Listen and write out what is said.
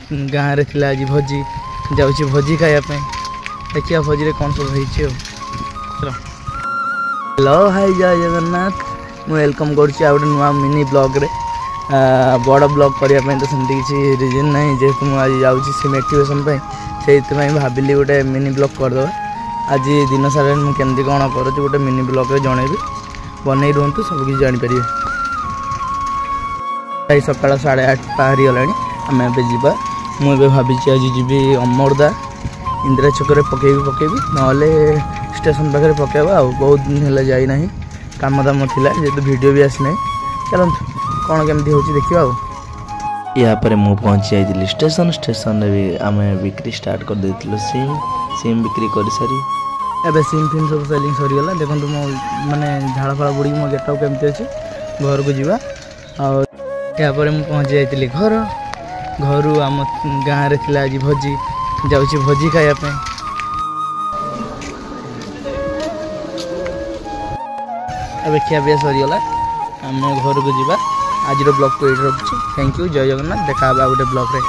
गाँव रे थिला आज भोजी जाऊँगी भोजी खायापे देखिए भोजी कौन सब हो चलो हेलो हाय जय जगन्नाथ वेलकम करुँचे गोटे नुआ मिनी ब्लॉग रे बड़ ब्लॉग करने तो सेमती किसी रिजन ना जेहेतु मुझे जाऊँगी सिम एक्टिवेशन से भाविली गोटे मिनी ब्लॉग करदे आज दिन सारा मुझे कौन कर गोटे मिनी ब्लॉग रे जनइबी बनई रुहतु सब किसी जापर सका 8:30 बाहरी गला आम एवं मुझे भावी आज जी अमरदा इंदिरा छक पकेबी ना स्टेशन पाखे पकेबा बहुत दिन है जाना कम दाम था जेहतु वीडियो भी आसी ना चलते कौन केमती हो देखा यापर मु पहुँची जाइली स्टेशन भी आम बिक्री स्टार्ट कर देथिलु सिम बिक्री कर सारी एबे सिम फिम सब सेलिंग सरीगला देखो मो माने झाड़ फाड़ बुड़ी मो गेटअप केमती अच्छे घर को जीवा और यापर मु पहुँची जाइली घर आम गाँव रे थिला आज भोजी जाऊँगी भोजी खायापे एबे खिया पिया सरीगला आम घर को जीवा आज ब्लॉग को ये रखुच्छे थैंक यू जय जगन्नाथ देखा गोटे ब्लॉग रे।